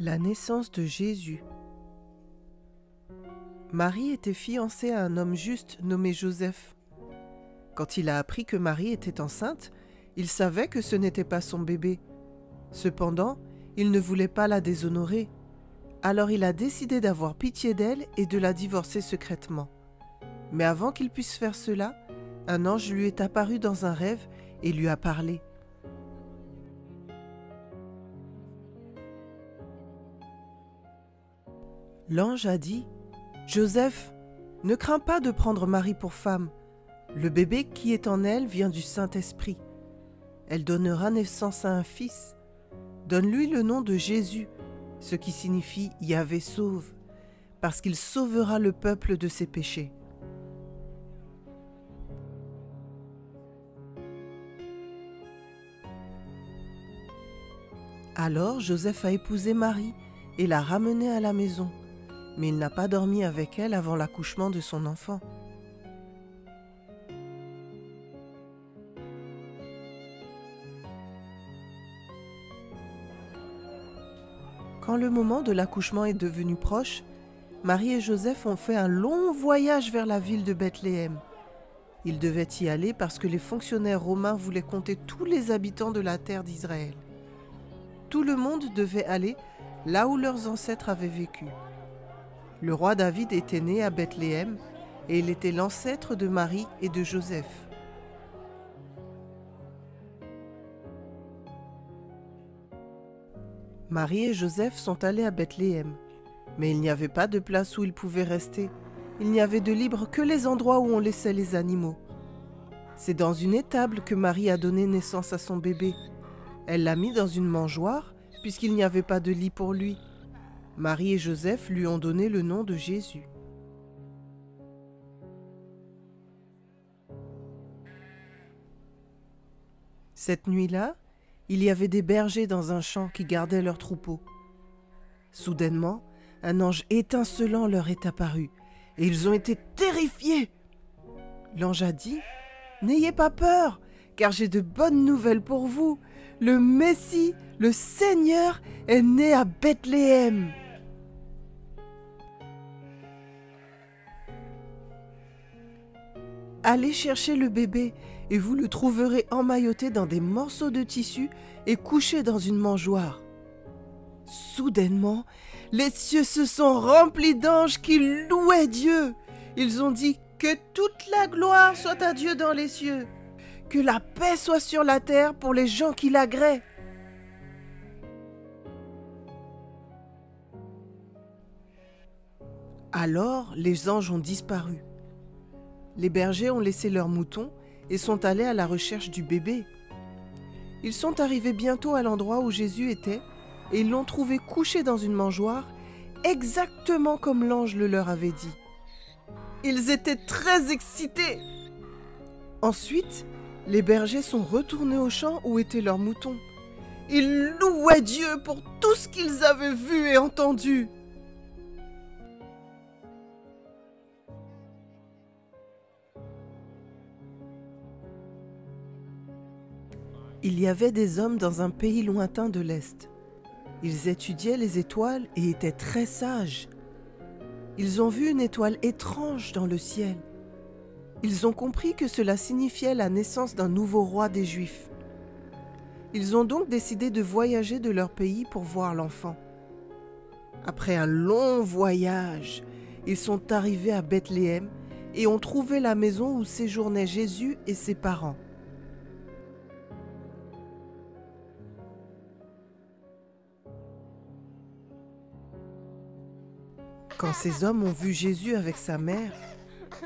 La naissance de Jésus. Marie était fiancée à un homme juste nommé Joseph. Quand il a appris que Marie était enceinte, il savait que ce n'était pas son bébé. Cependant, il ne voulait pas la déshonorer. Alors il a décidé d'avoir pitié d'elle et de la divorcer secrètement. Mais avant qu'il puisse faire cela, un ange lui est apparu dans un rêve et lui a parlé. L'ange a dit « Joseph, ne crains pas de prendre Marie pour femme. Le bébé qui est en elle vient du Saint-Esprit. Elle donnera naissance à un fils. Donne-lui le nom de Jésus, ce qui signifie « Yahvé sauve », parce qu'il sauvera le peuple de ses péchés. » Alors Joseph a épousé Marie et l'a ramenée à la maison. Mais il n'a pas dormi avec elle avant l'accouchement de son enfant. Quand le moment de l'accouchement est devenu proche, Marie et Joseph ont fait un long voyage vers la ville de Bethléem. Ils devaient y aller parce que les fonctionnaires romains voulaient compter tous les habitants de la terre d'Israël. Tout le monde devait aller là où leurs ancêtres avaient vécu. Le roi David était né à Bethléem et il était l'ancêtre de Marie et de Joseph. Marie et Joseph sont allés à Bethléem, mais il n'y avait pas de place où ils pouvaient rester. Il n'y avait de libre que les endroits où on laissait les animaux. C'est dans une étable que Marie a donné naissance à son bébé. Elle l'a mis dans une mangeoire puisqu'il n'y avait pas de lit pour lui. Marie et Joseph lui ont donné le nom de Jésus. Cette nuit-là, il y avait des bergers dans un champ qui gardaient leurs troupeaux. Soudainement, un ange étincelant leur est apparu et ils ont été terrifiés. L'ange a dit « N'ayez pas peur, car j'ai de bonnes nouvelles pour vous. Le Messie, le Seigneur, est né à Bethléem. » Allez chercher le bébé et vous le trouverez emmailloté dans des morceaux de tissu et couché dans une mangeoire. Soudainement, les cieux se sont remplis d'anges qui louaient Dieu. Ils ont dit que toute la gloire soit à Dieu dans les cieux, que la paix soit sur la terre pour les gens qui l'agréent. Alors les anges ont disparu. Les bergers ont laissé leurs moutons et sont allés à la recherche du bébé. Ils sont arrivés bientôt à l'endroit où Jésus était et ils l'ont trouvé couché dans une mangeoire, exactement comme l'ange le leur avait dit. Ils étaient très excités. Ensuite, les bergers sont retournés au champ où étaient leurs moutons. Ils louaient Dieu pour tout ce qu'ils avaient vu et entendu. Il y avait des hommes dans un pays lointain de l'Est. Ils étudiaient les étoiles et étaient très sages. Ils ont vu une étoile étrange dans le ciel. Ils ont compris que cela signifiait la naissance d'un nouveau roi des Juifs. Ils ont donc décidé de voyager de leur pays pour voir l'enfant. Après un long voyage, ils sont arrivés à Bethléem et ont trouvé la maison où séjournaient Jésus et ses parents. Quand ces hommes ont vu Jésus avec sa mère,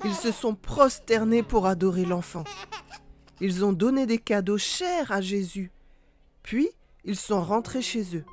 ils se sont prosternés pour adorer l'enfant. Ils ont donné des cadeaux chers à Jésus. Puis, ils sont rentrés chez eux.